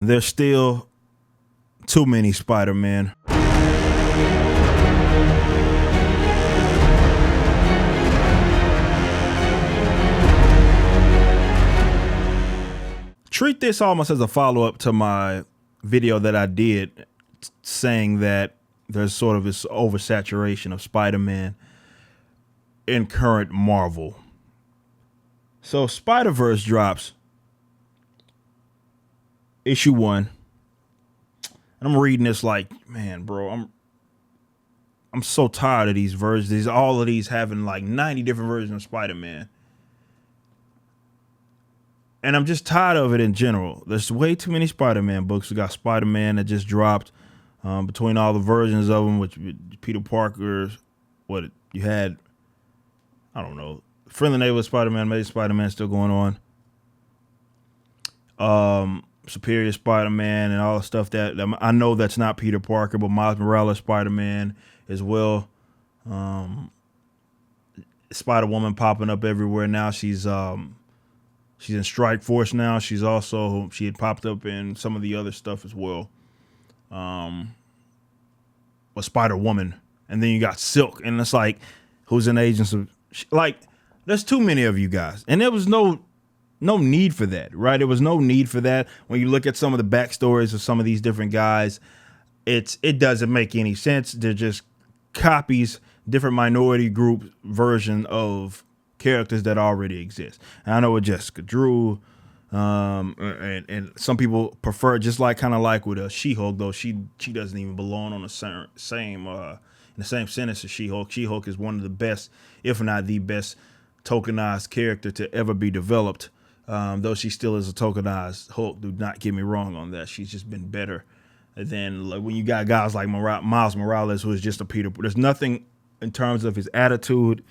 there's still too many Spider-Man. Treat this almost as a follow-up to my video that I did saying that there's sort of this oversaturation of Spider-Man in current Marvel. So Spider-Verse drops issue 1. And I'm reading this like, man, bro, I'm so tired of these versions. All of these having like 90 different versions of Spider-Man. And I'm just tired of it in general. There's way too many Spider-Man books. We got Spider-Man that just dropped, between all the versions of them, which Peter Parker, you had, I don't know, Friendly Neighborhood Spider-Man, Amazing Spider-Man still going on. Superior Spider-Man and all the stuff that I know that's not Peter Parker, but Miles Morales Spider-Man as well. Spider-Woman popping up everywhere now. She's in Strike Force now. She had popped up in some of the other stuff as well. With Spider-Woman. And then you got Silk. And it's like, who's an agent of... Like, there's too many of you guys. And there was no need for that, right? There was no need for that. When you look at some of the backstories of some of these different guys, it doesn't make any sense. They're just copies, different minority group version of characters that already exist. And I know with Jessica Drew, and some people prefer, just like kind of like with She-Hulk, though she doesn't even belong on the same in the same sentence as She-Hulk. She-Hulk is one of the best, if not the best, tokenized character to ever be developed. Though she still is a tokenized Hulk, do not get me wrong on that. She's just been better than when you got guys like Miles Morales, who is just a Peter. There's nothing in terms of his attitude.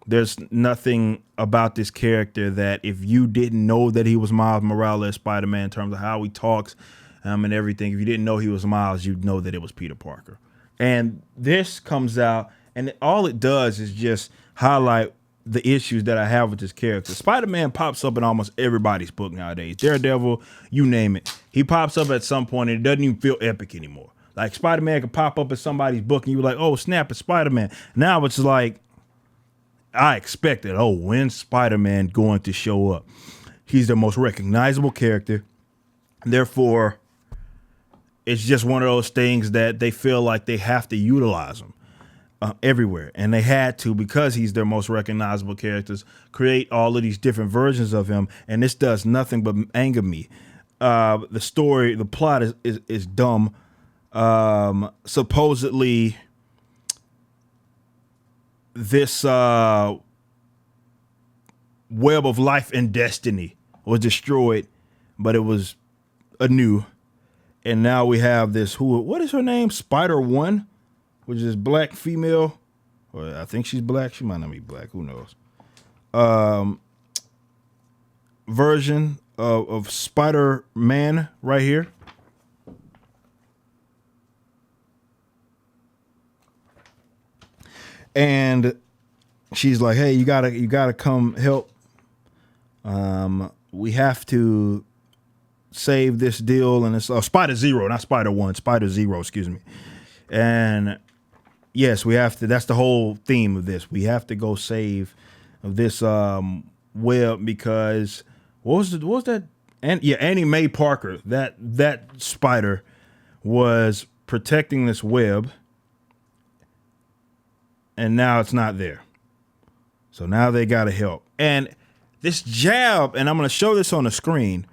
There's nothing about this character that if you didn't know that he was Miles Morales, Spider-Man, in terms of how he talks and everything, if you didn't know he was Miles, you'd know that it was Peter Parker. And this comes out, and all it does is just highlight the issues that I have with this character. Spider-Man pops up in almost everybody's book nowadays. Daredevil, you name it. He pops up at some point, and it doesn't even feel epic anymore. Like, Spider-Man could pop up in somebody's book, and you're like, oh, snap, it's Spider-Man. Now it's like, I expected, when's Spider-Man going to show up? He's the most recognizable character. Therefore, it's just one of those things that they feel like they have to utilize him everywhere. And they had to, because he's their most recognizable characters, create all of these different versions of him. And this does nothing but anger me. The plot is dumb. Supposedly, this web of life and destiny was destroyed, but it was anew. And now we have this, what is her name? Spider-One, which is black female. Or I think she's black. She might not be black. Who knows? Version of Spider-Man right here. And she's like, hey, you gotta come help. We have to save this deal. And it's Spider-Zero, not Spider-One, Spider-Zero, excuse me. And yes, we have to, that's the whole theme of this. We have to go save this web, because what was that? And yeah, Annie Mae Parker, that spider was protecting this web. And now it's not there. So now they got to help. And this jab, and I'm going to show this on the screen,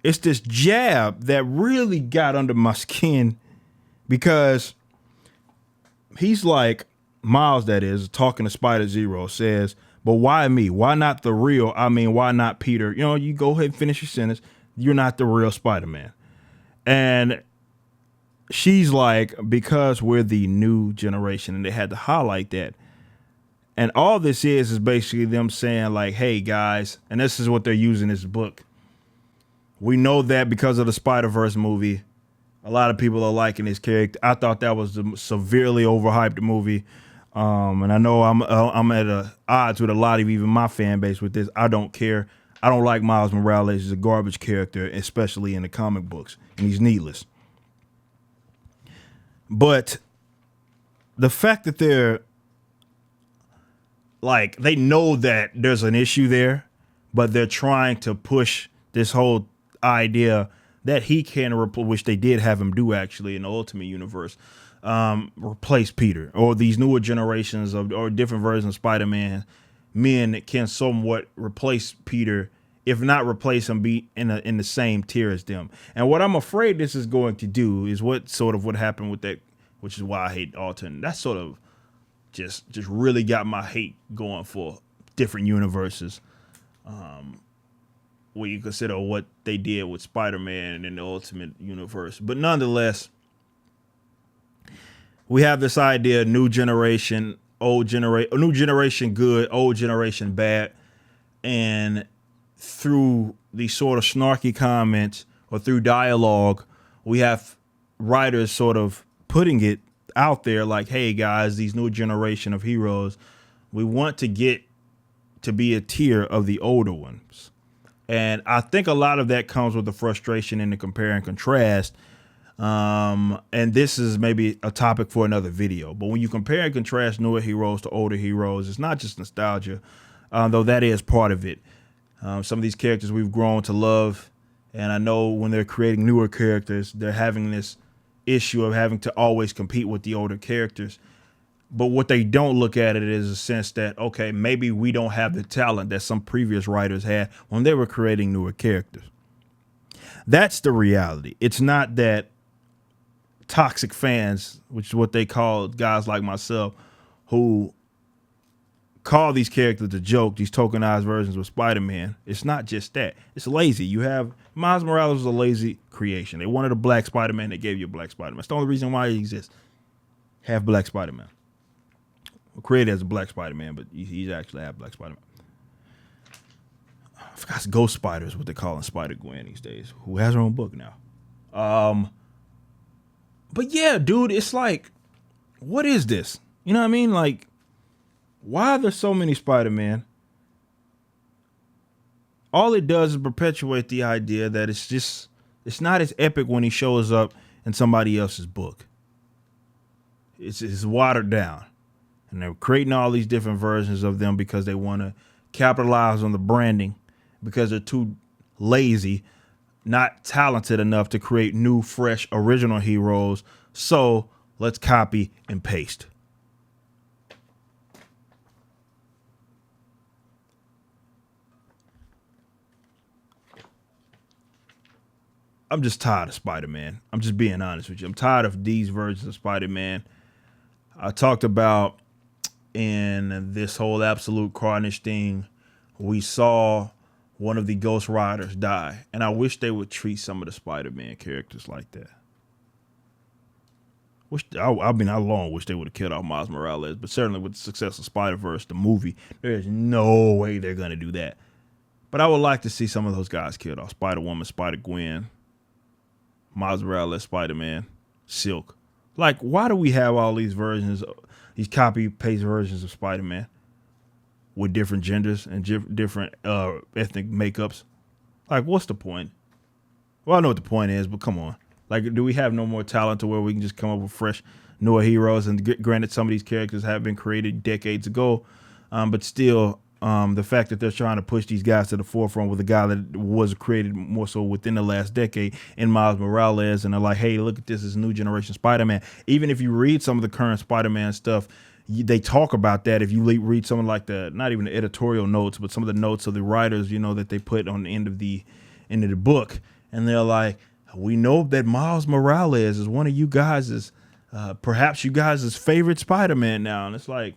it's this jab that really got under my skin, because he's like, Miles, that is, talking to Spider-Zero, says, but why me? Why not the real? I mean, why not Peter? You know, you go ahead and finish your sentence. You're not the real Spider-Man. And she's like, because we're the new generation, and they had to highlight that. And all this is basically them saying like, hey guys, and this is what they're using this book. We know that because of the Spider-Verse movie, a lot of people are liking this character. I thought that was a severely overhyped movie. And I know I'm at odds with a lot of even my fan base with this. I don't care. I don't like Miles Morales. He's a garbage character, especially in the comic books, and he's needless. But the fact that they're like, they know that there's an issue there, but they're trying to push this whole idea that he can which they did have him do actually in the Ultimate Universe, replace Peter, or these newer generations of, or different versions of Spider-Man, men that can somewhat replace Peter, if not replace him, be in the same tier as them. And what I'm afraid this is going to do is what happened with that, which is why I hate Alton. That sort of just really got my hate going for different universes. When you consider what they did with Spider-Man in the Ultimate Universe. But nonetheless, we have this idea: new generation good, old generation bad. And through these sort of snarky comments or through dialogue, we have writers sort of putting it out there like, hey guys, these new generation of heroes, we want to get to be a tier of the older ones. And I think a lot of that comes with the frustration in the compare and contrast. And this is maybe a topic for another video. But when you compare and contrast newer heroes to older heroes, it's not just nostalgia, though that is part of it. Some of these characters we've grown to love. And I know when they're creating newer characters, they're having this issue of having to always compete with the older characters. But what they don't look at it is a sense that, okay, maybe we don't have the talent that some previous writers had when they were creating newer characters. That's the reality. It's not that toxic fans, which is what they call guys like myself, who call these characters a joke, these tokenized versions of Spider-Man. It's not just that. It's lazy. You have Miles Morales was a lazy creation. They wanted a black Spider-Man. They gave you a black Spider-Man. That's the only reason why he exists. Have black Spider-Man. Created as a black Spider-Man, but he's actually half black Spider-Man. I forgot, it's Ghost Spider is what they call Spider-Gwen these days, who has her own book now. But yeah, dude, it's like, what is this? You know what I mean? Like, why are there so many Spider-Man? All it does is perpetuate the idea that it's not as epic when he shows up in somebody else's book. It's watered down. And they're creating all these different versions of them because they want to capitalize on the branding, because they're too lazy, not talented enough to create new, fresh, original heroes. So let's copy and paste. I'm just tired of Spider-Man. I'm just being honest with you. I'm tired of these versions of Spider-Man. I talked about in this whole Absolute Carnage thing, we saw one of the Ghost Riders die. And I wish they would treat some of the Spider-Man characters like that. I long wish they would have killed off Miles Morales, but certainly with the success of Spider-Verse, the movie, there's no way they're going to do that. But I would like to see some of those guys killed off. Spider-Woman, Spider-Gwen, Miles Morales, Spider-Man, Silk. Like, why do we have all these versions, these copy-paste versions of Spider-Man with different genders and different ethnic makeups? Like, what's the point? Well, I know what the point is, but come on. Like, do we have no more talent to where we can just come up with fresh, newer heroes? And granted, some of these characters have been created decades ago, but still, the fact that they're trying to push these guys to the forefront with a guy that was created more so within the last decade in Miles Morales, and they're like, hey, look at this is new generation Spider-Man. Even if you read some of the current Spider-Man stuff, they talk about that. If you read some of like the, not even the editorial notes, but some of the notes of the writers, you know, that they put on the end of the book, and they're like, we know that Miles Morales is one of you guys' perhaps you guys' favorite Spider-Man now. And it's like,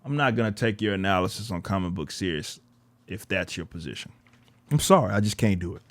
I'm not going to take your analysis on comic book serious if that's your position. I'm sorry, I just can't do it.